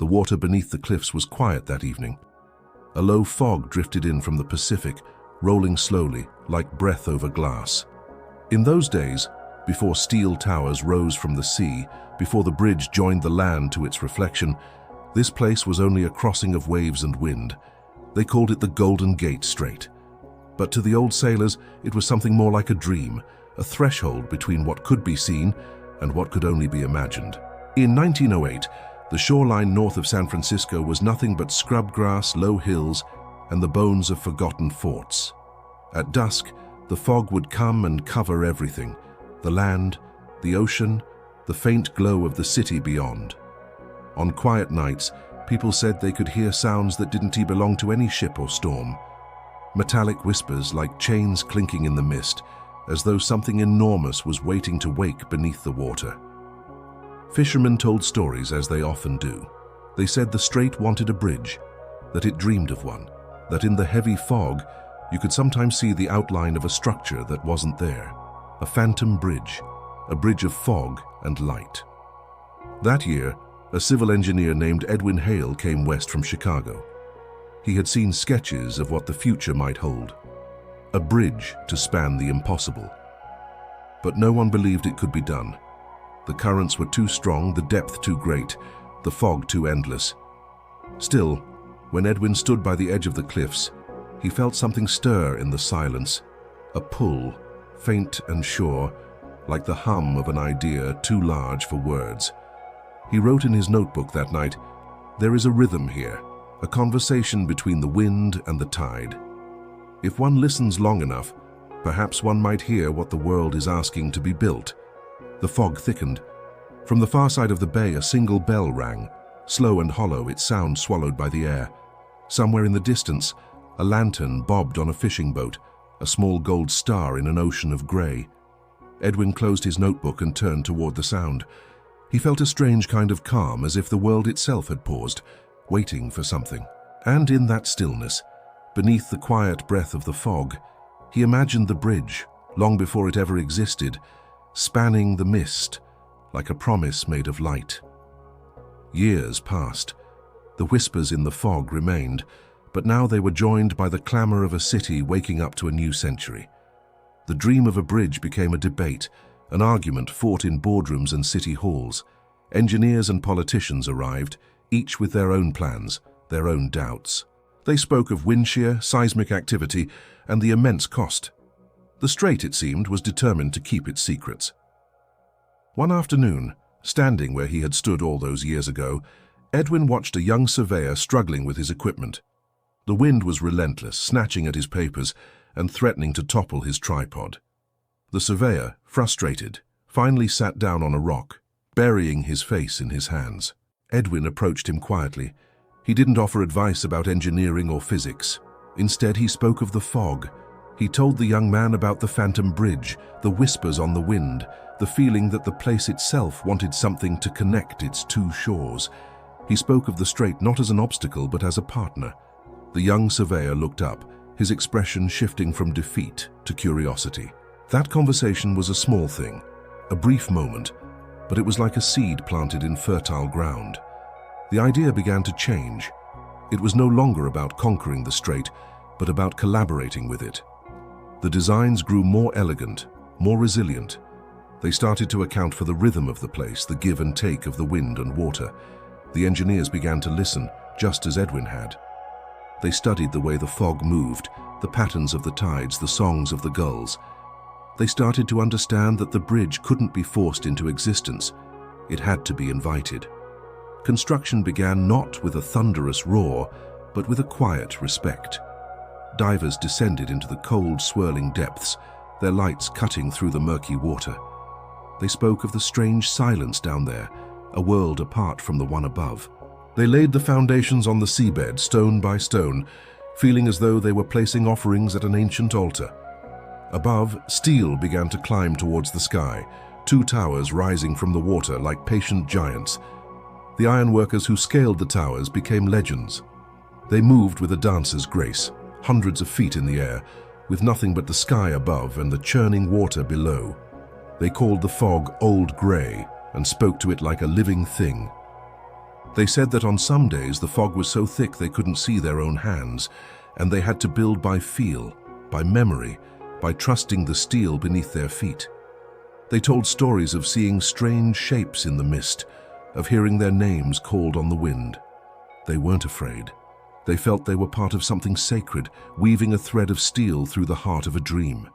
The water beneath the cliffs was quiet that evening. A low fog drifted in from the Pacific, rolling slowly, like breath over glass. In those days, before steel towers rose from the sea, before the bridge joined the land to its reflection, this place was only a crossing of waves and wind. They called it the Golden Gate Strait. But to the old sailors, it was something more like a dream, a threshold between what could be seen and what could only be imagined. In 1908, the shoreline north of San Francisco was nothing but scrub grass, low hills, and the bones of forgotten forts. At dusk, the fog would come and cover everything: the land, the ocean, the faint glow of the city beyond. On quiet nights, people said they could hear sounds that didn't belong to any ship or storm. Metallic whispers like chains clinking in the mist, as though something enormous was waiting to wake beneath the water. Fishermen told stories, as they often do. They said the strait wanted a bridge, that it dreamed of one, that in the heavy fog you could sometimes see the outline of a structure that wasn't there. A phantom bridge, a bridge of fog and light. That year, a civil engineer named Edwin Hale came west from Chicago. He had seen sketches of what the future might hold. A bridge to span the impossible. But no one believed it could be done. The currents were too strong, the depth too great, the fog too endless. Still, when Edwin stood by the edge of the cliffs, he felt something stir in the silence, a pull, faint and sure, like the hum of an idea too large for words. He wrote in his notebook that night, "There is a rhythm here, a conversation between the wind and the tide. If one listens long enough, perhaps one might hear what the world is asking to be built." The fog thickened. From the far side of the bay, a single bell rang, slow and hollow, its sound swallowed by the air. Somewhere in the distance, a lantern bobbed on a fishing boat, a small gold star in an ocean of grey. Edwin closed his notebook and turned toward the sound. He felt a strange kind of calm, as if the world itself had paused, waiting for something. And in that stillness, beneath the quiet breath of the fog, he imagined the bridge, long before it ever existed, spanning the mist, like a promise made of light. Years passed. The whispers in the fog remained, but now they were joined by the clamor of a city waking up to a new century. The dream of a bridge became a debate, an argument fought in boardrooms and city halls. Engineers and politicians arrived, each with their own plans, their own doubts. They spoke of wind shear, seismic activity, and the immense cost. The strait, it seemed, was determined to keep its secrets. One afternoon, standing where he had stood all those years ago, Edwin watched a young surveyor struggling with his equipment. The wind was relentless, snatching at his papers and threatening to topple his tripod. The surveyor, frustrated, finally sat down on a rock, burying his face in his hands. Edwin approached him quietly. He didn't offer advice about engineering or physics. Instead, he spoke of the fog. He told the young man about the phantom bridge, the whispers on the wind, the feeling that the place itself wanted something to connect its two shores. He spoke of the strait not as an obstacle, but as a partner. The young surveyor looked up, his expression shifting from defeat to curiosity. That conversation was a small thing, a brief moment, but it was like a seed planted in fertile ground. The idea began to change. It was no longer about conquering the strait, but about collaborating with it. The designs grew more elegant, more resilient. They started to account for the rhythm of the place, the give and take of the wind and water. The engineers began to listen, just as Edwin had. They studied the way the fog moved, the patterns of the tides, the songs of the gulls. They started to understand that the bridge couldn't be forced into existence. It had to be invited. Construction began not with a thunderous roar, but with a quiet respect. Divers descended into the cold, swirling depths, their lights cutting through the murky water. They spoke of the strange silence down there, a world apart from the one above. They laid the foundations on the seabed, stone by stone, feeling as though they were placing offerings at an ancient altar. Above, steel began to climb towards the sky, two towers rising from the water like patient giants. The ironworkers who scaled the towers became legends. They moved with a dancer's grace, hundreds of feet in the air, with nothing but the sky above and the churning water below. They called the fog Old Grey and spoke to it like a living thing. They said that on some days the fog was so thick they couldn't see their own hands, and they had to build by feel, by memory, by trusting the steel beneath their feet. They told stories of seeing strange shapes in the mist, of hearing their names called on the wind. They weren't afraid. They felt they were part of something sacred, weaving a thread of steel through the heart of a dream.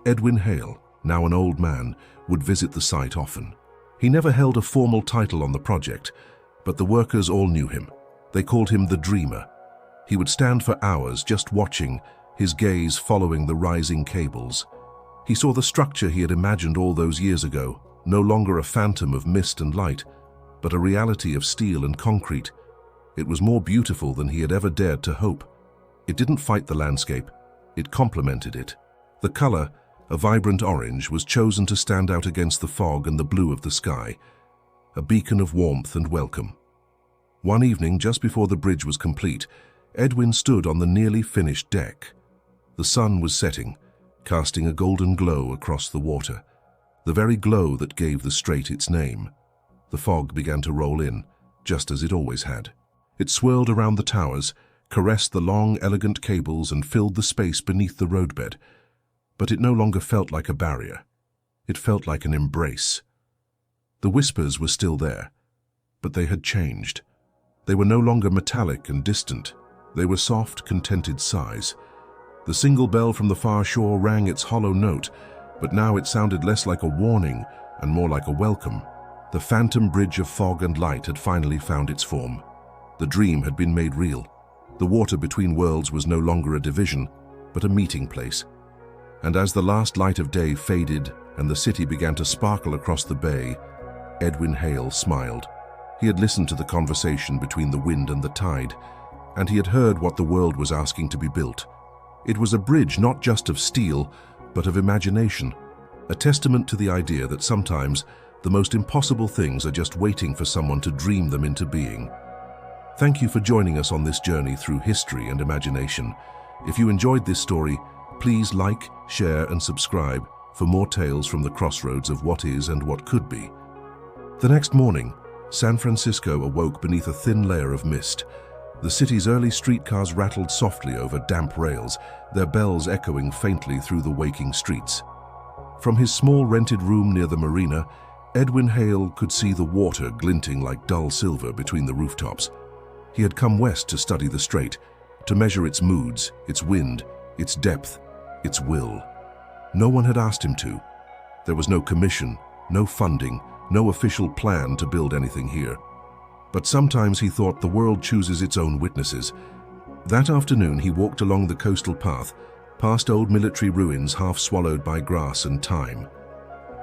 Edwin Hale, now an old man, would visit the site often. He never held a formal title on the project, but the workers all knew him. They called him the Dreamer. He would stand for hours just watching, his gaze following the rising cables. He saw the structure he had imagined all those years ago, no longer a phantom of mist and light, but a reality of steel and concrete. It was more beautiful than he had ever dared to hope. It didn't fight the landscape, it complemented it. The color, a vibrant orange, was chosen to stand out against the fog and the blue of the sky, a beacon of warmth and welcome. One evening, just before the bridge was complete, Edwin stood on the nearly finished deck. The sun was setting, casting a golden glow across the water, the very glow that gave the strait its name. The fog began to roll in, just as it always had. It swirled around the towers, caressed the long, elegant cables and filled the space beneath the roadbed. But it no longer felt like a barrier. It felt like an embrace. The whispers were still there, but they had changed. They were no longer metallic and distant. They were soft, contented sighs. The single bell from the far shore rang its hollow note, but now it sounded less like a warning and more like a welcome. The phantom bridge of fog and light had finally found its form. The dream had been made real. The water between worlds was no longer a division, but a meeting place. And as the last light of day faded and the city began to sparkle across the bay, Edwin Hale smiled. He had listened to the conversation between the wind and the tide, and he had heard what the world was asking to be built. It was a bridge not just of steel, but of imagination, a testament to the idea that sometimes the most impossible things are just waiting for someone to dream them into being. Thank you for joining us on this journey through history and imagination. If you enjoyed this story, please like, share, and subscribe for more tales from the crossroads of what is and what could be. The next morning, San Francisco awoke beneath a thin layer of mist. The city's early streetcars rattled softly over damp rails, their bells echoing faintly through the waking streets. From his small rented room near the marina, Edwin Hale could see the water glinting like dull silver between the rooftops. He had come west to study the strait, to measure its moods, its wind, its depth, its will. No one had asked him to. There was no commission, no funding, no official plan to build anything here. But sometimes he thought the world chooses its own witnesses. That afternoon he walked along the coastal path, past old military ruins half swallowed by grass and time.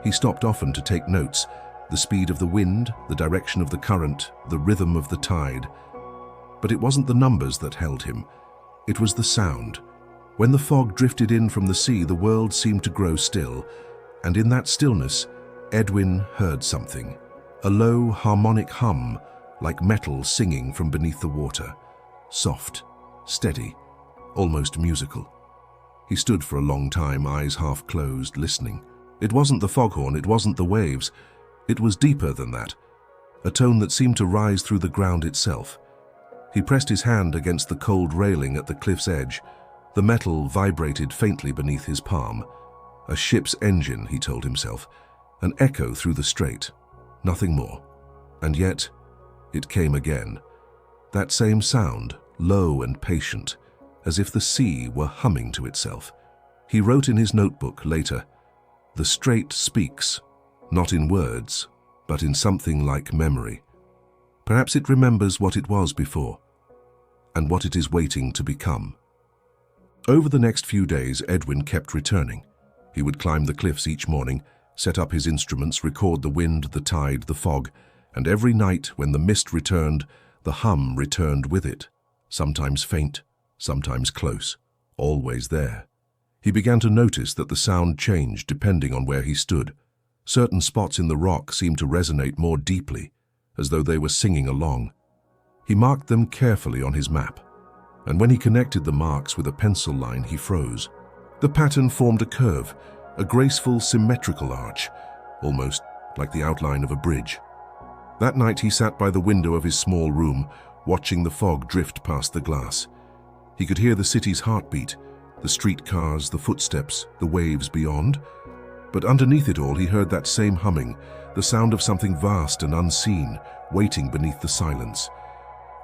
He stopped often to take notes, the speed of the wind, the direction of the current, the rhythm of the tide. But it wasn't the numbers that held him. It was the sound. When the fog drifted in from the sea, the world seemed to grow still, and in that stillness, Edwin heard something, a low, harmonic hum, like metal singing from beneath the water, soft, steady, almost musical. He stood for a long time, eyes half closed, listening. It wasn't the foghorn, it wasn't the waves. It was deeper than that, a tone that seemed to rise through the ground itself. He pressed his hand against the cold railing at the cliff's edge. The metal vibrated faintly beneath his palm. A ship's engine, he told himself, an echo through the strait, nothing more. And yet, it came again. That same sound, low and patient, as if the sea were humming to itself. He wrote in his notebook later, "The strait speaks, not in words, but in something like memory. Perhaps it remembers what it was before, and what it is waiting to become." Over the next few days, Edwin kept returning. He would climb the cliffs each morning, set up his instruments, record the wind, the tide, the fog, and every night when the mist returned, the hum returned with it, sometimes faint, sometimes close, always there. He began to notice that the sound changed depending on where he stood. Certain spots in the rock seemed to resonate more deeply, as though they were singing along. He marked them carefully on his map, and when he connected the marks with a pencil line, he froze. The pattern formed a curve, a graceful, symmetrical arch, almost like the outline of a bridge. That night he sat by the window of his small room, watching the fog drift past the glass. He could hear the city's heartbeat, the streetcars, the footsteps, the waves beyond. But underneath it all he heard that same humming, the sound of something vast and unseen, waiting beneath the silence.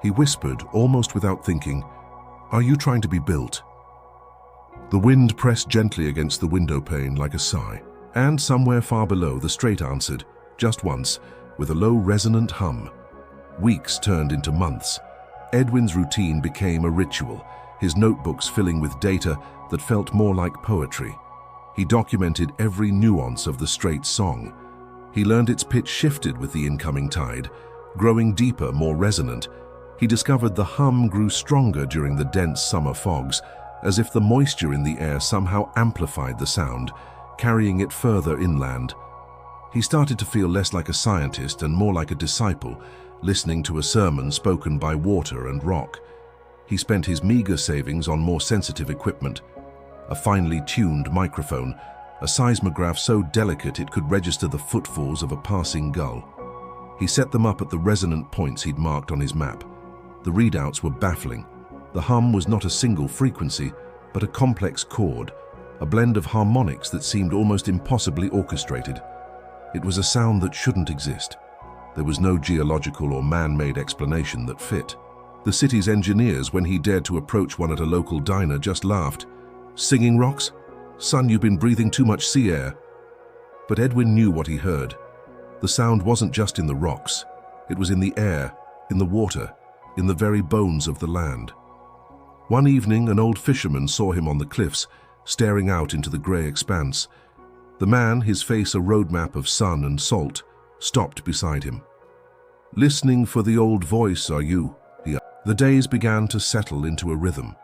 He whispered, almost without thinking, "Are you trying to be built?" The wind pressed gently against the window pane like a sigh, and somewhere far below the Strait answered, just once, with a low resonant hum. Weeks turned into months. Edwin's routine became a ritual, his notebooks filling with data that felt more like poetry. He documented every nuance of the Strait's song. He learned its pitch shifted with the incoming tide, growing deeper, more resonant. He discovered the hum grew stronger during the dense summer fogs, as if the moisture in the air somehow amplified the sound, carrying it further inland. He started to feel less like a scientist and more like a disciple, listening to a sermon spoken by water and rock. He spent his meager savings on more sensitive equipment, a finely tuned microphone, a seismograph so delicate it could register the footfalls of a passing gull. He set them up at the resonant points he'd marked on his map. The readouts were baffling. The hum was not a single frequency, but a complex chord, a blend of harmonics that seemed almost impossibly orchestrated. It was a sound that shouldn't exist. There was no geological or man-made explanation that fit. The city's engineers, when he dared to approach one at a local diner, just laughed. "Singing rocks? Son, you've been breathing too much sea air." But Edwin knew what he heard. The sound wasn't just in the rocks. It was in the air, in the water, in the very bones of the land. One evening, an old fisherman saw him on the cliffs, staring out into the grey expanse. The man, his face a roadmap of sun and salt, stopped beside him. "Listening for the old voice, are you?" he asked. The days began to settle into a rhythm.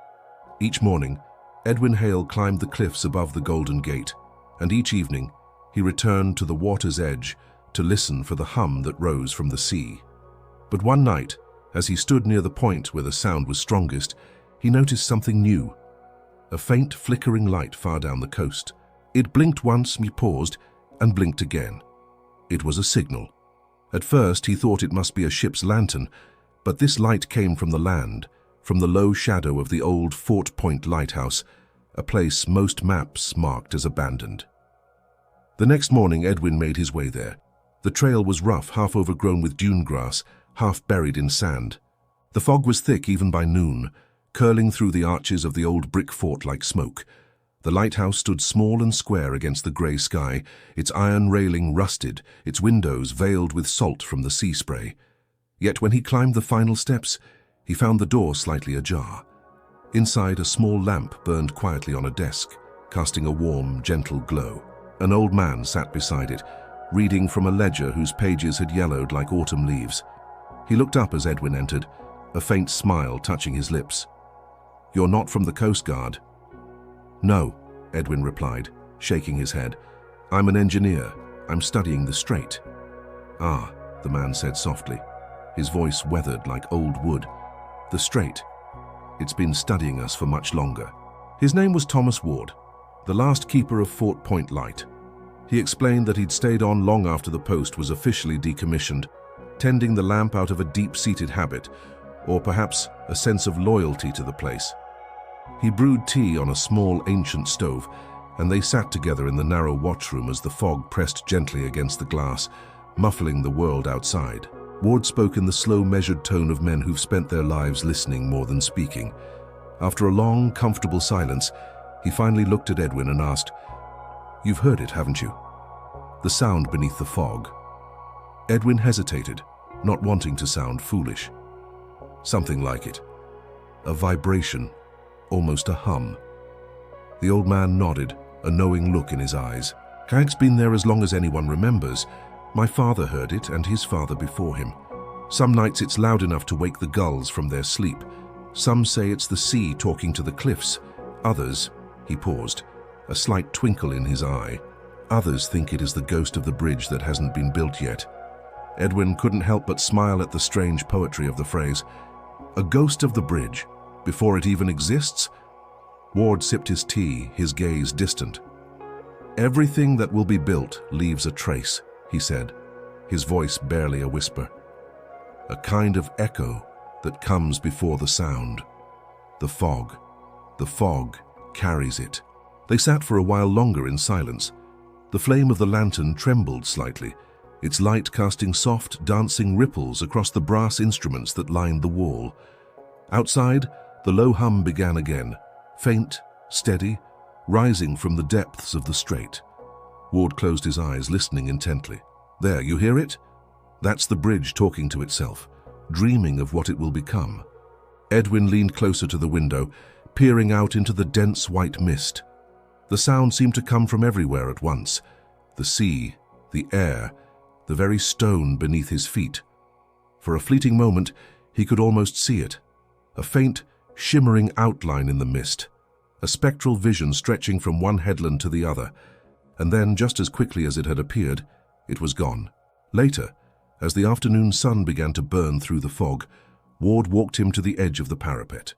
Each morning, Edwin Hale climbed the cliffs above the Golden Gate, and each evening, he returned to the water's edge to listen for the hum that rose from the sea. But one night, as he stood near the point where the sound was strongest, he noticed something new. A faint flickering light far down the coast. It blinked once, he paused, and blinked again. It was a signal. At first he thought it must be a ship's lantern, but this light came from the land, from the low shadow of the old Fort Point lighthouse, a place most maps marked as abandoned. The next morning Edwin made his way there. The trail was rough, half overgrown with dune grass, half buried in sand. The fog was thick even by noon, curling through the arches of the old brick fort like smoke. The lighthouse stood small and square against the grey sky, its iron railing rusted, its windows veiled with salt from the sea spray. Yet when he climbed the final steps, he found the door slightly ajar. Inside, a small lamp burned quietly on a desk, casting a warm, gentle glow. An old man sat beside it, reading from a ledger whose pages had yellowed like autumn leaves. He looked up as Edwin entered, a faint smile touching his lips. "You're not from the Coast Guard?" "No," Edwin replied, shaking his head. "I'm an engineer. I'm studying the Strait." "Ah," the man said softly, his voice weathered like old wood. "The Strait. It's been studying us for much longer." His name was Thomas Ward, the last keeper of Fort Point Light. He explained that he'd stayed on long after the post was officially decommissioned, tending the lamp out of a deep-seated habit, or perhaps a sense of loyalty to the place. He brewed tea on a small, ancient stove, and they sat together in the narrow watchroom as the fog pressed gently against the glass, muffling the world outside. Ward spoke in the slow, measured tone of men who've spent their lives listening more than speaking. After a long, comfortable silence, he finally looked at Edwin and asked, "You've heard it, haven't you? The sound beneath the fog." Edwin hesitated, not wanting to sound foolish. "Something like it. A vibration, almost a hum." The old man nodded, a knowing look in his eyes. "It's been there as long as anyone remembers. My father heard it, and his father before him. Some nights it's loud enough to wake the gulls from their sleep. Some say it's the sea talking to the cliffs. Others," he paused, a slight twinkle in his eye, "others think it is the ghost of the bridge that hasn't been built yet." Edwin couldn't help but smile at the strange poetry of the phrase. A ghost of the bridge, before it even exists? Ward sipped his tea, his gaze distant. "Everything that will be built leaves a trace," he said, his voice barely a whisper. a kind of echo that comes before the sound. The fog carries it. They sat for a while longer in silence. The flame of the lantern trembled slightly, its light casting soft, dancing ripples across the brass instruments that lined the wall. Outside, the low hum began again, faint, steady, rising from the depths of the strait. Ward closed his eyes, listening intently. There, you hear it? That's the bridge talking to itself, dreaming of what it will become. Edwin leaned closer to the window, peering out into the dense white mist. The sound seemed to come from everywhere at once. The sea, the air, the very stone beneath his feet. For a fleeting moment, he could almost see it. A faint, shimmering outline in the mist. A spectral vision stretching from one headland to the other. And then, just as quickly as it had appeared, it was gone. Later, as the afternoon sun began to burn through the fog, Ward walked him to the edge of the parapet.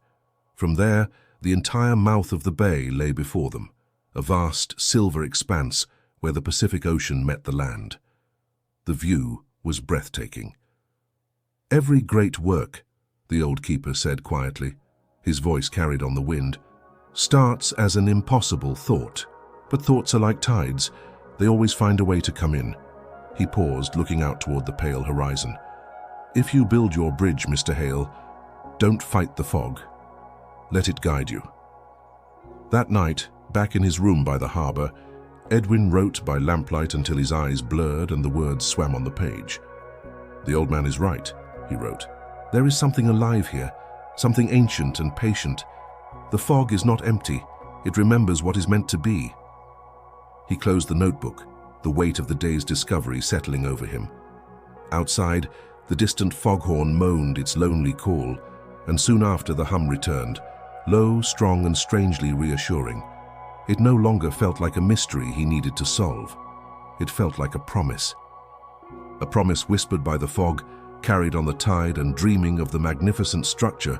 From there, the entire mouth of the bay lay before them, a vast silver expanse where the Pacific Ocean met the land. The view was breathtaking. "Every great work," the old keeper said quietly, his voice carried on the wind, "starts as an impossible thought. But thoughts are like tides. They always find a way to come in." He paused, looking out toward the pale horizon. "If you build your bridge, Mr. Hale, don't fight the fog. Let it guide you." That night, back in his room by the harbor, Edwin wrote by lamplight until his eyes blurred and the words swam on the page. "The old man is right," he wrote. "There is something alive here, something ancient and patient. The fog is not empty. It remembers what is meant to be." He closed the notebook, the weight of the day's discovery settling over him. Outside, the distant foghorn moaned its lonely call, and soon after the hum returned, low, strong, and strangely reassuring. It no longer felt like a mystery he needed to solve. It felt like a promise. A promise whispered by the fog, carried on the tide and dreaming of the magnificent structure